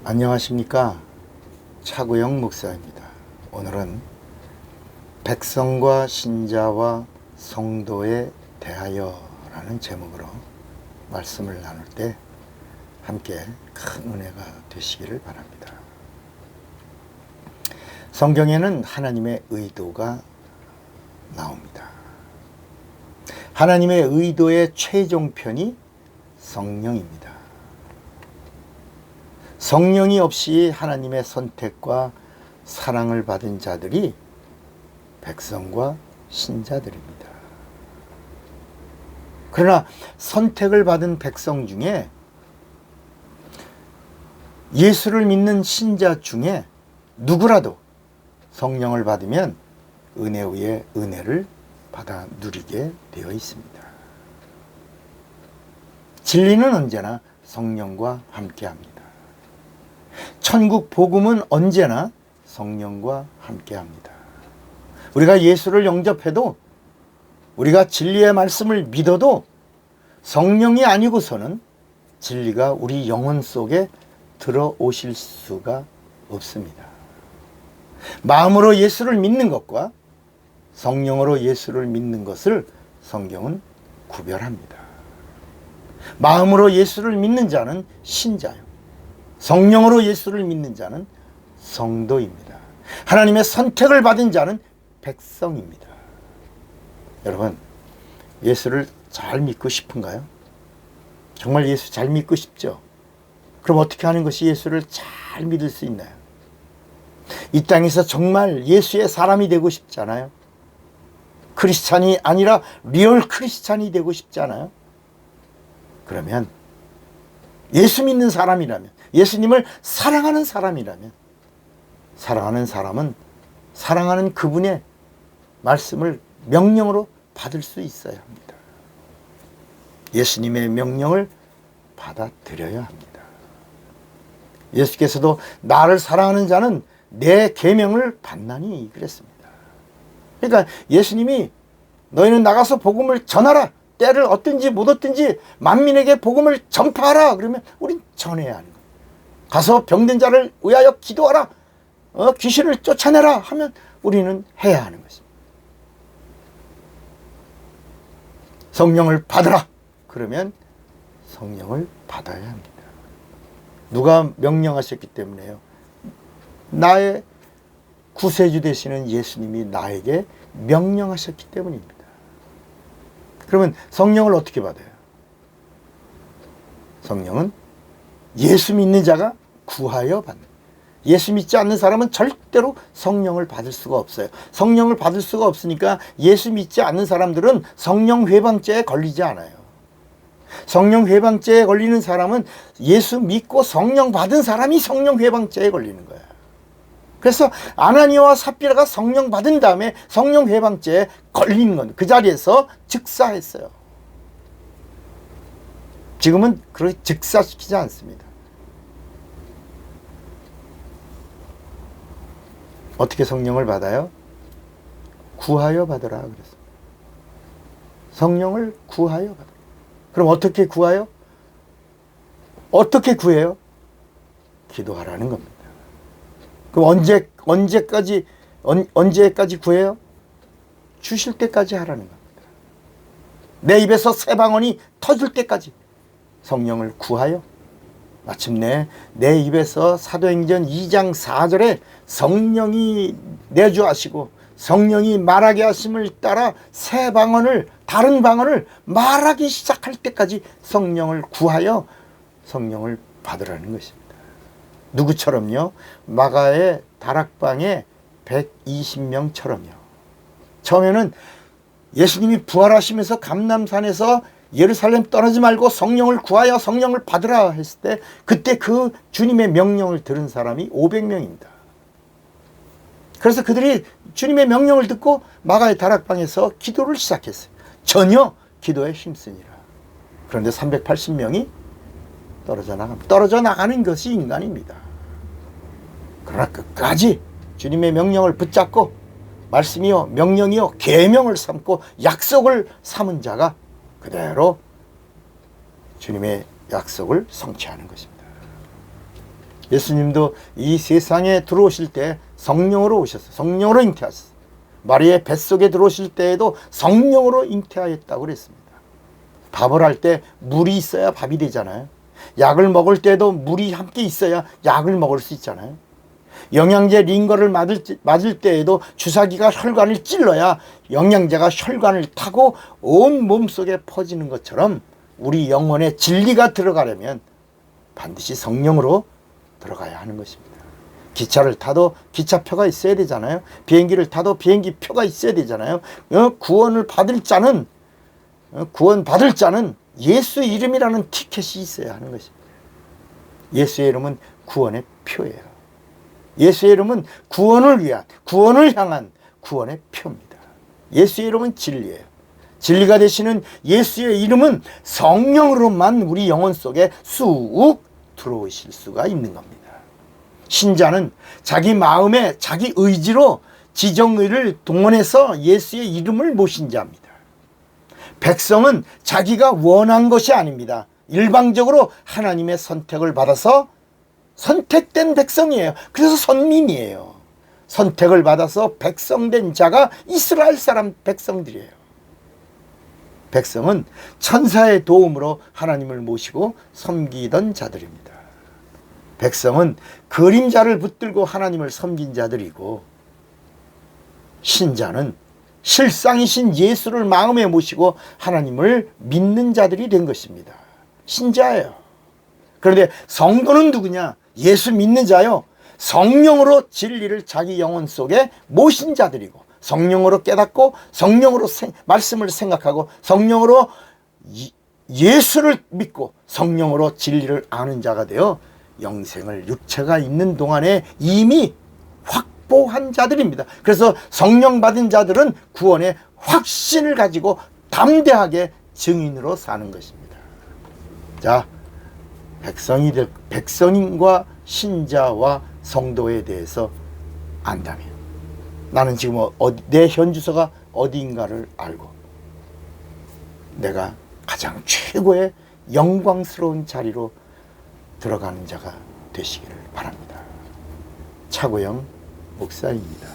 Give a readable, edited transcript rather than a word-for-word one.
안녕하십니까? 차구영 목사입니다. 오늘은 백성과 신자와 성도에 대하여 라는 제목으로 말씀을 나눌 때 함께 큰 은혜가 되시기를 바랍니다. 성경에는 하나님의 의도가 나옵니다. 하나님의 의도의 최종편이 성령입니다. 성령이 없이 하나님의 선택과 사랑을 받은 자들이 백성과 신자들입니다. 그러나 선택을 받은 백성 중에 예수를 믿는 신자 중에 누구라도 성령을 받으면 은혜 위에 은혜를 받아 누리게 되어 있습니다. 진리는 언제나 성령과 함께합니다. 천국 복음은 언제나 성령과 함께합니다. 우리가 예수를 영접해도, 우리가 진리의 말씀을 믿어도 성령이 아니고서는 진리가 우리 영혼 속에 들어오실 수가 없습니다. 마음으로 예수를 믿는 것과 성령으로 예수를 믿는 것을 성경은 구별합니다. 마음으로 예수를 믿는 자는 신자요, 성령으로 예수를 믿는 자는 성도입니다. 하나님의 선택을 받은 자는 백성입니다. 여러분, 예수를 잘 믿고 싶은가요? 정말 예수 잘 믿고 싶죠? 그럼 어떻게 하는 것이 예수를 잘 믿을 수 있나요? 이 땅에서 정말 예수의 사람이 되고 싶잖아요. 크리스찬이 아니라 리얼 크리스찬이 되고 싶잖아요. 그러면 예수 믿는 사람이라면, 예수님을 사랑하는 사람이라면, 사랑하는 사람은 사랑하는 그분의 말씀을 명령으로 받을 수 있어야 합니다. 예수님의 명령을 받아들여야 합니다. 예수께서도 나를 사랑하는 자는 내 계명을 받나니 그랬습니다. 그러니까 예수님이 너희는 나가서 복음을 전하라, 때를 얻든지 못 얻든지 만민에게 복음을 전파하라 그러면 우린 전해야 하는 거예요. 가서 병든 자를 위하여 기도하라, 귀신을 쫓아내라 하면 우리는 해야 하는 것입니다. 성령을 받으라 그러면 성령을 받아야 합니다. 누가 명령하셨기 때문에요? 나의 구세주 되시는 예수님이 나에게 명령하셨기 때문입니다. 그러면 성령을 어떻게 받아요? 성령은 예수 믿는 자가 구하여 받는, 예수 믿지 않는 사람은 절대로 성령을 받을 수가 없어요. 성령을 받을 수가 없으니까 예수 믿지 않는 사람들은 성령 회방죄에 걸리지 않아요. 성령 회방죄에 걸리는 사람은 예수 믿고 성령 받은 사람이 성령 회방죄에 걸리는 거예요. 그래서 아나니아와 삽비라가 성령 받은 다음에 성령 회방죄에 걸리는 건 그 자리에서 즉사했어요. 지금은 그렇게 즉사시키지 않습니다. 어떻게 성령을 받아요? 구하여 받으라 그랬어요. 성령을 구하여 받으라. 그럼 어떻게 구하여? 어떻게 구해요? 기도하라는 겁니다. 그럼 언제까지 구해요? 주실 때까지 하라는 겁니다. 내 입에서 새 방언이 터질 때까지 성령을 구하여, 마침내 내 입에서 사도행전 2장 4절에 성령이 내주하시고 성령이 말하게 하심을 따라 새 방언을, 다른 방언을 말하기 시작할 때까지 성령을 구하여 성령을 받으라는 것입니다. 누구처럼요? 마가의 다락방에 120명처럼요. 처음에는 예수님이 부활하시면서 감람산에서 예루살렘 떠나지 말고 성령을 구하여 성령을 받으라 했을 때, 그때 그 주님의 명령을 들은 사람이 500명입니다. 그래서 그들이 주님의 명령을 듣고 마가의 다락방에서 기도를 시작했어요. 전혀 기도에 힘쓰니라. 그런데 380명이 떨어져 나가는 것이 인간입니다. 그러나 끝까지 주님의 명령을 붙잡고 말씀이요 명령이요 계명을 삼고 약속을 삼은 자가 그대로 주님의 약속을 성취하는 것입니다. 예수님도 이 세상에 들어오실 때 성령으로 오셨어요. 성령으로 잉태하셨어요. 마리아의 뱃속에 들어오실 때에도 성령으로 잉태하였다고 그랬습니다. 밥을 할 때 물이 있어야 밥이 되잖아요. 약을 먹을 때도 물이 함께 있어야 약을 먹을 수 있잖아요. 영양제 링거를 맞을 때에도 주사기가 혈관을 찔러야 영양제가 혈관을 타고 온 몸속에 퍼지는 것처럼 우리 영혼에 진리가 들어가려면 반드시 성령으로 들어가야 하는 것입니다. 기차를 타도 기차표가 있어야 되잖아요. 비행기를 타도 비행기표가 있어야 되잖아요. 구원 받을 자는 예수 이름이라는 티켓이 있어야 하는 것입니다. 예수의 이름은 구원의 표예요. 예수의 이름은 구원을 위한, 구원을 향한 구원의 표입니다. 예수의 이름은 진리예요. 진리가 되시는 예수의 이름은 성령으로만 우리 영혼 속에 쑥 들어오실 수가 있는 겁니다. 신자는 자기 마음에 자기 의지로 지정의를 동원해서 예수의 이름을 모신 자입니다. 백성은 자기가 원한 것이 아닙니다. 일방적으로 하나님의 선택을 받아서 선택된 백성이에요. 그래서 선민이에요. 선택을 받아서 백성된 자가 이스라엘 사람 백성들이에요. 백성은 천사의 도움으로 하나님을 모시고 섬기던 자들입니다. 백성은 그림자를 붙들고 하나님을 섬긴 자들이고, 신자는 실상이신 예수를 마음에 모시고 하나님을 믿는 자들이 된 것입니다. 신자예요. 그런데 성도는 누구냐? 예수 믿는 자요. 성령으로 진리를 자기 영혼 속에 모신 자들이고, 성령으로 깨닫고 성령으로 말씀을 생각하고 성령으로 예수를 믿고 성령으로 진리를 아는 자가 되어 영생을 육체가 있는 동안에 이미 확보한 자들입니다. 그래서 성령 받은 자들은 구원의 확신을 가지고 담대하게 증인으로 사는 것입니다. 자, 백성인과 신자와 성도에 대해서 안다면, 나는 지금 내 현주소가 어디인가를 알고 내가 가장 최고의 영광스러운 자리로 들어가는 자가 되시기를 바랍니다. 차고영 목사입니다.